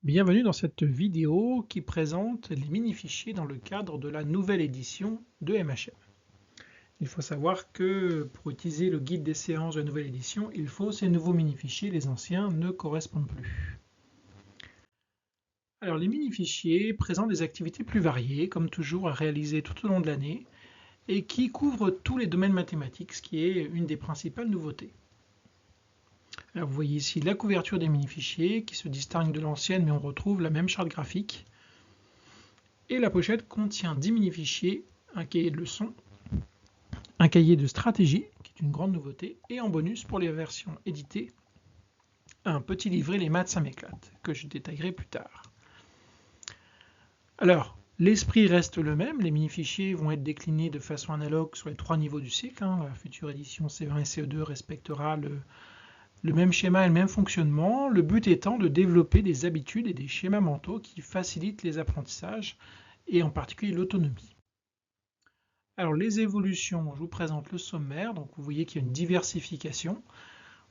Bienvenue dans cette vidéo qui présente les mini-fichiers dans le cadre de la nouvelle édition de MHM. Il faut savoir que pour utiliser le guide des séances de la nouvelle édition, il faut ces nouveaux mini-fichiers, les anciens ne correspondent plus. Alors les mini-fichiers présentent des activités plus variées, comme toujours à réaliser tout au long de l'année, et qui couvrent tous les domaines mathématiques, ce qui est une des principales nouveautés. Alors vous voyez ici la couverture des mini-fichiers qui se distingue de l'ancienne, mais on retrouve la même charte graphique. Et la pochette contient 10 mini-fichiers, un cahier de leçons, un cahier de stratégie, qui est une grande nouveauté, et en bonus pour les versions éditées, un petit livret Les maths ça m'éclate, que je détaillerai plus tard. Alors, l'esprit reste le même, les mini-fichiers vont être déclinés de façon analogue sur les 3 niveaux du cycle. La future édition CE1 et CE2 respectera le même schéma et le même fonctionnement, le but étant de développer des habitudes et des schémas mentaux qui facilitent les apprentissages et en particulier l'autonomie. Alors les évolutions, je vous présente le sommaire, donc vous voyez qu'il y a une diversification.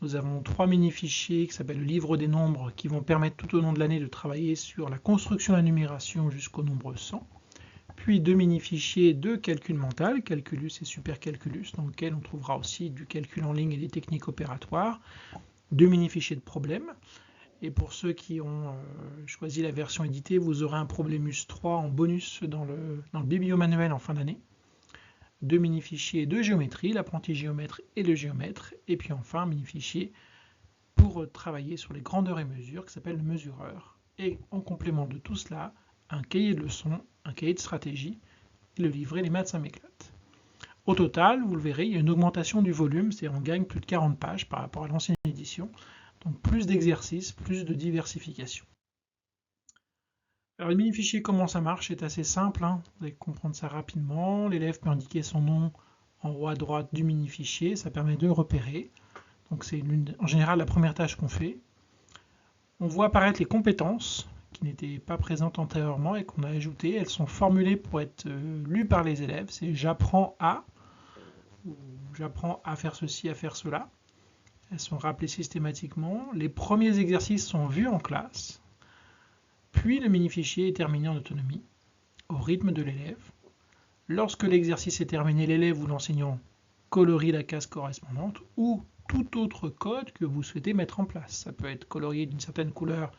Nous avons 3 mini-fichiers qui s'appellent le livre des nombres qui vont permettre tout au long de l'année de travailler sur la construction de la numération jusqu'au nombre 100. Puis 2 mini-fichiers de calcul mental, Calculus et Supercalculus, dans lesquels on trouvera aussi du calcul en ligne et des techniques opératoires. 2 mini-fichiers de problèmes. Et pour ceux qui ont choisi la version éditée, vous aurez un Problemus 3 en bonus dans le bibliomanuel en fin d'année. 2 mini-fichiers de géométrie, l'apprenti géomètre et le géomètre. Et puis enfin un mini-fichier pour travailler sur les grandeurs et mesures qui s'appelle le mesureur. Et en complément de tout cela, un cahier de leçons, un cahier de stratégie et le livret Les maths ça m'éclate. Au total, vous le verrez, il y a une augmentation du volume, c'est-à-dire on gagne plus de 40 pages par rapport à l'ancienne édition. Donc plus d'exercices, plus de diversification. Alors le mini-fichier, comment ça marche? C'est assez simple, vous allez comprendre ça rapidement. L'élève peut indiquer son nom en haut à droite du mini-fichier, ça permet de repérer. Donc c'est en général la première tâche qu'on fait. On voit apparaître les compétences qui n'étaient pas présentes antérieurement et qu'on a ajoutées. Elles sont formulées pour être lues par les élèves. C'est j'apprends à, ou j'apprends à faire ceci, à faire cela. Elles sont rappelées systématiquement. Les premiers exercices sont vus en classe. Puis le mini-fichier est terminé en autonomie, au rythme de l'élève. Lorsque l'exercice est terminé, l'élève ou l'enseignant colorie la case correspondante ou tout autre code que vous souhaitez mettre en place. Ça peut être colorié d'une certaine couleur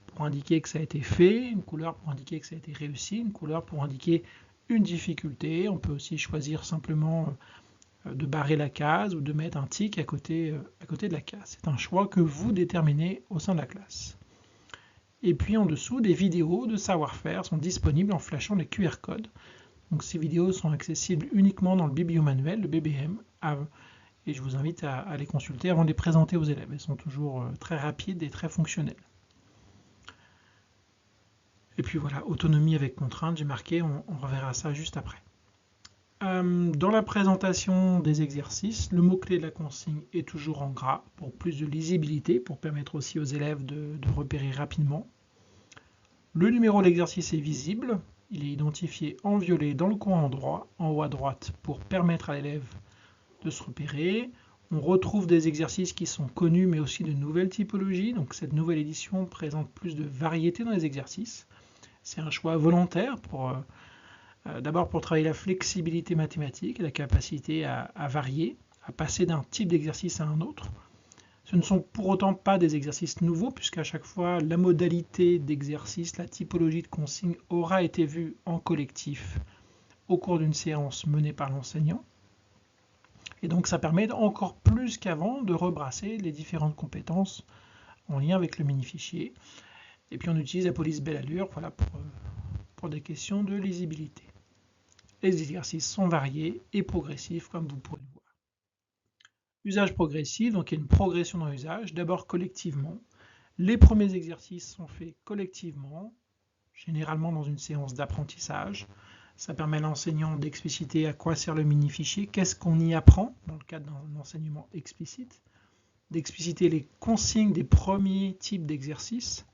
pour indiquer que ça a été fait, une couleur pour indiquer que ça a été réussi, une couleur pour indiquer une difficulté. On peut aussi choisir simplement de barrer la case ou de mettre un tic à côté de la case. C'est un choix que vous déterminez au sein de la classe. Et puis en dessous, des vidéos de savoir-faire sont disponibles en flashant les QR codes. Donc ces vidéos sont accessibles uniquement dans le bibliomanuel, le BBM, et je vous invite à les consulter avant de les présenter aux élèves. Elles sont toujours très rapides et très fonctionnelles. Et puis voilà, autonomie avec contrainte, j'ai marqué, on reverra ça juste après. Dans la présentation des exercices, le mot-clé de la consigne est toujours en gras pour plus de lisibilité, pour permettre aussi aux élèves de repérer rapidement. Le numéro de l'exercice est visible, il est identifié en violet dans le coin endroit, en haut à droite, pour permettre à l'élève de se repérer. On retrouve des exercices qui sont connus, mais aussi de nouvelles typologies. Donc cette nouvelle édition présente plus de variété dans les exercices. C'est un choix volontaire d'abord pour travailler la flexibilité mathématique, la capacité à varier, à passer d'un type d'exercice à un autre. Ce ne sont pour autant pas des exercices nouveaux, puisqu'à chaque fois, la modalité d'exercice, la typologie de consigne aura été vue en collectif au cours d'une séance menée par l'enseignant. Et donc ça permet encore plus qu'avant de rebrasser les différentes compétences en lien avec le mini-fichier. Et puis on utilise la police belle allure pour des questions de lisibilité. Les exercices sont variés et progressifs, comme vous pourrez le voir. Usage progressif, donc il y a une progression dans l'usage, d'abord collectivement. Les premiers exercices sont faits collectivement, généralement dans une séance d'apprentissage. Ça permet à l'enseignant d'expliciter à quoi sert le mini-fichier, qu'est-ce qu'on y apprend dans le cadre d'un enseignement explicite, d'expliciter les consignes des premiers types d'exercices,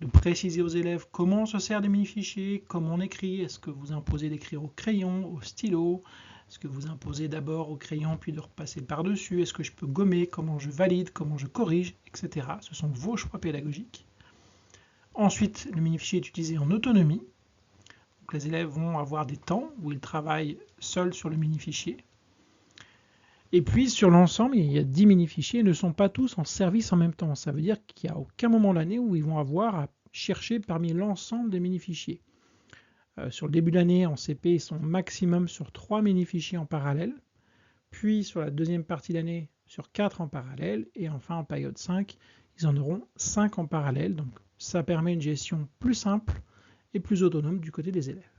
de préciser aux élèves comment on se sert des mini-fichiers, comment on écrit, est-ce que vous imposez d'écrire au crayon, au stylo, est-ce que vous imposez d'abord au crayon puis de repasser par-dessus, est-ce que je peux gommer, comment je valide, comment je corrige, etc. Ce sont vos choix pédagogiques. Ensuite, le mini-fichier est utilisé en autonomie. Donc, les élèves vont avoir des temps où ils travaillent seuls sur le mini-fichier. Et puis, sur l'ensemble, il y a 10 mini-fichiers, ils ne sont pas tous en service en même temps. Ça veut dire qu'il n'y a aucun moment de l'année où ils vont avoir à chercher parmi l'ensemble des mini-fichiers. Sur le début de l'année, en CP, ils sont maximum sur 3 mini-fichiers en parallèle. Puis, sur la deuxième partie de l'année, sur 4 en parallèle. Et enfin, en période 5, ils en auront 5 en parallèle. Donc, ça permet une gestion plus simple et plus autonome du côté des élèves.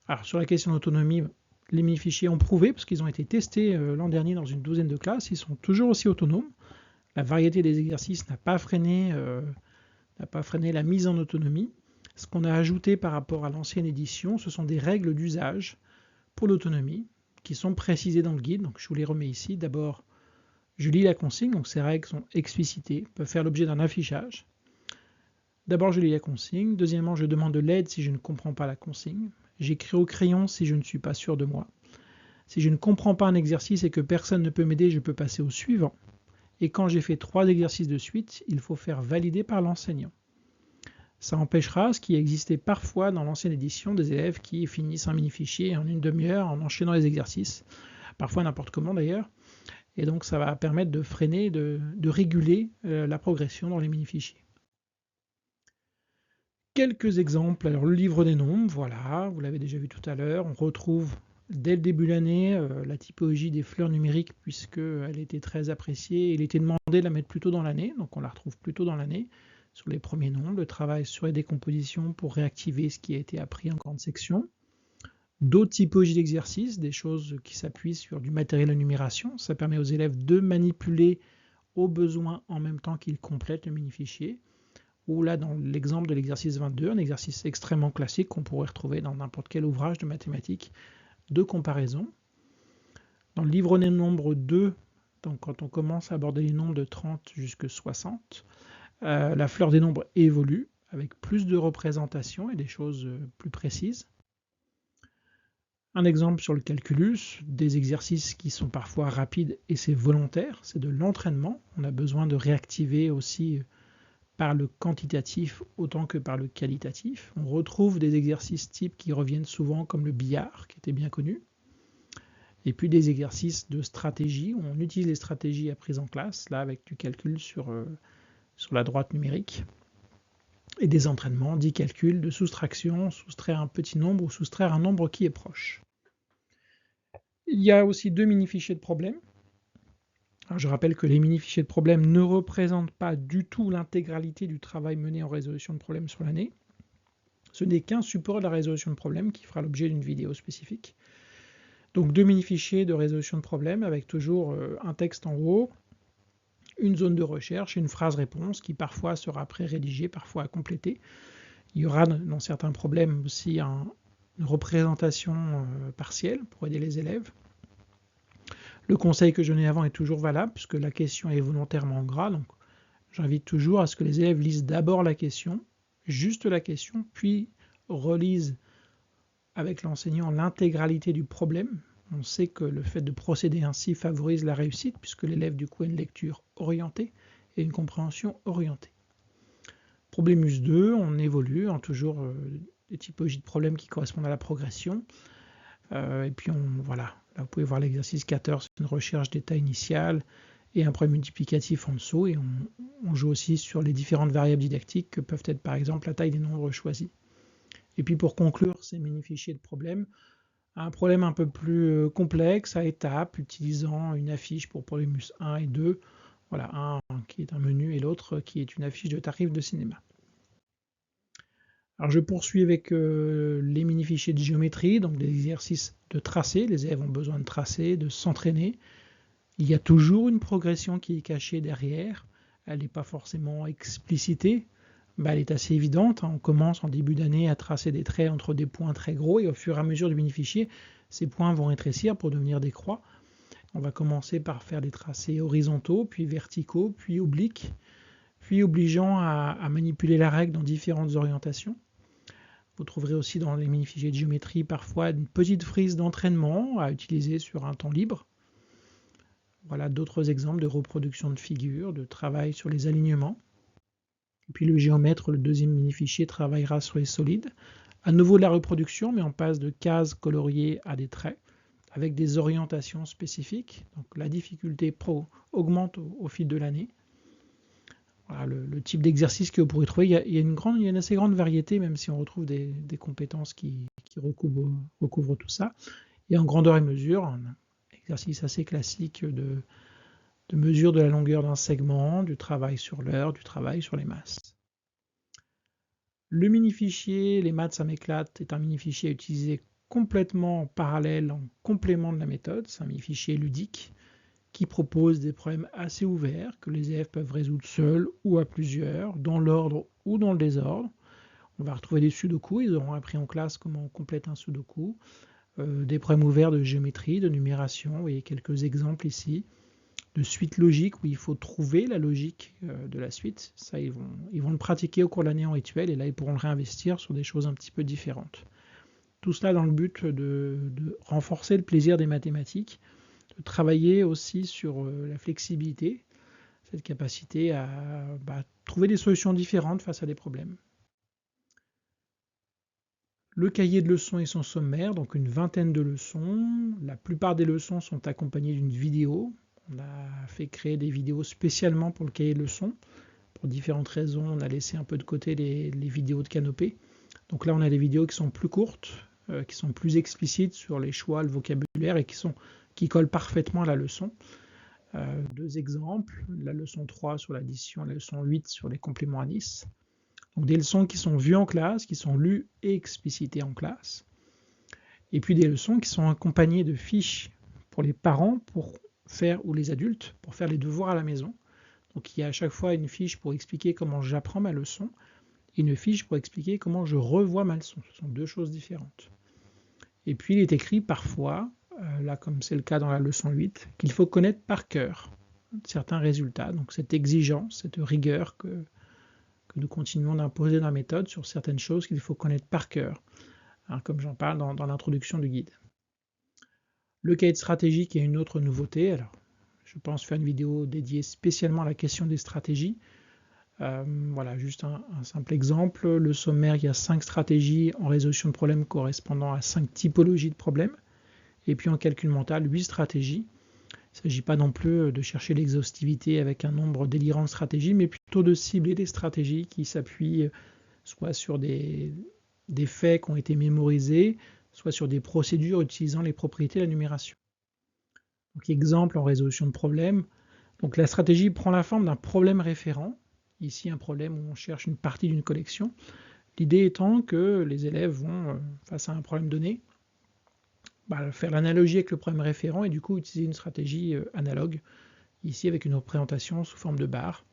Alors, sur la question d'autonomie, les mini-fichiers ont prouvé, parce qu'ils ont été testés l'an dernier dans une douzaine de classes, ils sont toujours aussi autonomes. La variété des exercices n'a pas freiné la mise en autonomie. Ce qu'on a ajouté par rapport à l'ancienne édition, ce sont des règles d'usage pour l'autonomie qui sont précisées dans le guide. Donc je vous les remets ici. D'abord, je lis la consigne, donc ces règles sont explicitées, peuvent faire l'objet d'un affichage. D'abord, je lis la consigne. Deuxièmement, je demande de l'aide si je ne comprends pas la consigne. J'écris au crayon si je ne suis pas sûr de moi. Si je ne comprends pas un exercice et que personne ne peut m'aider, je peux passer au suivant. Et quand j'ai fait 3 exercices de suite, il faut faire valider par l'enseignant. Ça empêchera ce qui existait parfois dans l'ancienne édition des élèves qui finissent un mini-fichier en une demi-heure en enchaînant les exercices, parfois n'importe comment d'ailleurs. Et donc ça va permettre de freiner, de réguler la progression dans les mini-fichiers. Quelques exemples. Alors le livre des nombres, voilà, vous l'avez déjà vu tout à l'heure. On retrouve dès le début de l'année la typologie des fleurs numériques puisqu'elle était très appréciée. Il était demandé de la mettre plus tôt dans l'année, donc on la retrouve plus tôt dans l'année sur les premiers nombres. Le travail sur les décompositions pour réactiver ce qui a été appris en grande section. D'autres typologies d'exercices, des choses qui s'appuient sur du matériel de numération. Ça permet aux élèves de manipuler au besoin en même temps qu'ils complètent le mini-fichier. Ou là, dans l'exemple de l'exercice 22, un exercice extrêmement classique qu'on pourrait retrouver dans n'importe quel ouvrage de mathématiques de comparaison. Dans le livre des nombres 2, donc quand on commence à aborder les nombres de 30 jusqu'à 60, la fleur des nombres évolue avec plus de représentations et des choses plus précises. Un exemple sur le calculus, des exercices qui sont parfois rapides et c'est volontaire, c'est de l'entraînement. On a besoin de réactiver aussi par le quantitatif autant que par le qualitatif. On retrouve des exercices types qui reviennent souvent comme le billard, qui était bien connu. Et puis des exercices de stratégie, où on utilise les stratégies apprises en classe, là avec du calcul sur la droite numérique. Et des entraînements, 10 calculs de soustraction, soustraire un petit nombre ou soustraire un nombre qui est proche. Il y a aussi 2 mini-fichiers de problèmes. Alors je rappelle que les mini-fichiers de problèmes ne représentent pas du tout l'intégralité du travail mené en résolution de problèmes sur l'année. Ce n'est qu'un support de la résolution de problèmes qui fera l'objet d'une vidéo spécifique. Donc 2 mini-fichiers de résolution de problèmes avec toujours un texte en haut, une zone de recherche et une phrase réponse qui parfois sera pré-rédigée, parfois à compléter. Il y aura dans certains problèmes aussi une représentation partielle pour aider les élèves. Le conseil que je donnais avant est toujours valable puisque la question est volontairement en gras, donc j'invite toujours à ce que les élèves lisent d'abord la question, juste la question, puis relisent avec l'enseignant l'intégralité du problème. On sait que le fait de procéder ainsi favorise la réussite puisque l'élève du coup a une lecture orientée et une compréhension orientée. Problémus 2, on évolue en toujours des typologies de problèmes qui correspondent à la progression. Et puis voilà, là vous pouvez voir l'exercice 14, c'est une recherche d'état initial et un problème multiplicatif en dessous. Et on joue aussi sur les différentes variables didactiques que peuvent être par exemple la taille des nombres choisis. Et puis pour conclure ces mini-fichiers de problèmes, un problème un peu plus complexe à étapes, utilisant une affiche pour problémus 1 et 2. Voilà, un qui est un menu et l'autre qui est une affiche de tarif de cinéma. Alors je poursuis avec les mini-fichiers de géométrie, donc des exercices de tracé. Les élèves ont besoin de tracer, de s'entraîner. Il y a toujours une progression qui est cachée derrière. Elle n'est pas forcément explicitée. Elle est assez évidente. On commence en début d'année à tracer des traits entre des points très gros et au fur et à mesure du mini-fichier, ces points vont rétrécir pour devenir des croix. On va commencer par faire des tracés horizontaux, puis verticaux, puis obliques, puis obligeant à manipuler la règle dans différentes orientations. Vous trouverez aussi dans les mini-fichiers de géométrie parfois une petite frise d'entraînement à utiliser sur un temps libre. Voilà d'autres exemples de reproduction de figures, de travail sur les alignements. Et puis le géomètre, le deuxième mini-fichier, travaillera sur les solides. À nouveau de la reproduction, mais on passe de cases coloriées à des traits, avec des orientations spécifiques. Donc la difficulté augmente au fil de l'année. Voilà le type d'exercice que vous pourrez trouver. Il y a une assez grande variété, même si on retrouve des compétences qui recouvrent tout ça. Et en grandeur et mesure, un exercice assez classique de mesure de la longueur d'un segment, du travail sur l'heure, du travail sur les masses. Le mini-fichier, les maths ça m'éclate, est un mini-fichier à utiliser complètement en parallèle, en complément de la méthode. C'est un mini-fichier ludique qui propose des problèmes assez ouverts que les élèves peuvent résoudre seuls ou à plusieurs, dans l'ordre ou dans le désordre. On va retrouver des sudoku, ils auront appris en classe comment on complète un sudoku, des problèmes ouverts de géométrie, de numération, vous voyez quelques exemples ici, de suite logique où il faut trouver la logique de la suite. Ça, ils vont le pratiquer au cours de l'année en rituel et là, ils pourront le réinvestir sur des choses un petit peu différentes. Tout cela dans le but de renforcer le plaisir des mathématiques, de travailler aussi sur la flexibilité, cette capacité à trouver des solutions différentes face à des problèmes. Le cahier de leçons et son sommaire, donc une vingtaine de leçons. La plupart des leçons sont accompagnées d'une vidéo. On a fait créer des vidéos spécialement pour le cahier de leçons. Pour différentes raisons, on a laissé un peu de côté les vidéos de Canopé. Donc là, on a des vidéos qui sont plus courtes, qui sont plus explicites sur les choix, le vocabulaire et qui collent parfaitement à la leçon. Deux exemples, la leçon 3 sur l'addition, la leçon 8 sur les compléments à Nice. Donc des leçons qui sont vues en classe, qui sont lues et explicitées en classe. Et puis des leçons qui sont accompagnées de fiches pour les parents ou les adultes pour faire les devoirs à la maison. Donc il y a à chaque fois une fiche pour expliquer comment j'apprends ma leçon et une fiche pour expliquer comment je revois ma leçon. Ce sont deux choses différentes. Et puis il est écrit parfois, là comme c'est le cas dans la leçon 8, qu'il faut connaître par cœur certains résultats. Donc cette exigence, cette rigueur que nous continuons d'imposer dans la méthode sur certaines choses qu'il faut connaître par cœur, comme j'en parle dans l'introduction du guide. Le cahier de stratégie qui est une autre nouveauté. Alors, je pense faire une vidéo dédiée spécialement à la question des stratégies. Voilà, juste un simple exemple. Le sommaire, il y a 5 stratégies en résolution de problèmes correspondant à 5 typologies de problèmes. Et puis en calcul mental, 8 stratégies. Il ne s'agit pas non plus de chercher l'exhaustivité avec un nombre délirant de stratégies, mais plutôt de cibler des stratégies qui s'appuient soit sur des faits qui ont été mémorisés, soit sur des procédures utilisant les propriétés de la numération. Donc, exemple en résolution de problème. Donc, la stratégie prend la forme d'un problème référent. Ici, un problème où on cherche une partie d'une collection. L'idée étant que les élèves vont, face à un problème donné, faire l'analogie avec le problème référent et du coup utiliser une stratégie analogue, ici avec une représentation sous forme de barre.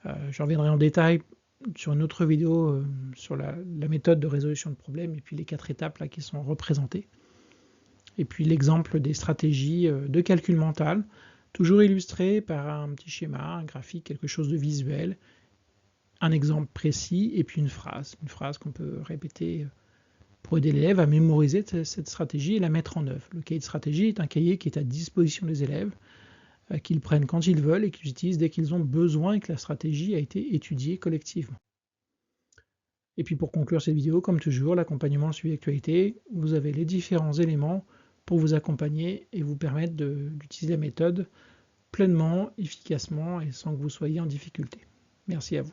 Je reviendrai en détail sur une autre vidéo sur la méthode de résolution de problèmes et puis les 4 étapes là, qui sont représentées. Et puis l'exemple des stratégies de calcul mental, toujours illustré par un petit schéma, un graphique, quelque chose de visuel, un exemple précis et puis une phrase qu'on peut répéter pour aider l'élève à mémoriser cette stratégie et la mettre en œuvre. Le cahier de stratégie est un cahier qui est à disposition des élèves, qu'ils prennent quand ils veulent et qu'ils utilisent dès qu'ils ont besoin et que la stratégie a été étudiée collectivement. Et puis pour conclure cette vidéo, comme toujours, l'accompagnement, le suivi d'actualité, vous avez les différents éléments pour vous accompagner et vous permettre d'utiliser la méthode pleinement, efficacement et sans que vous soyez en difficulté. Merci à vous.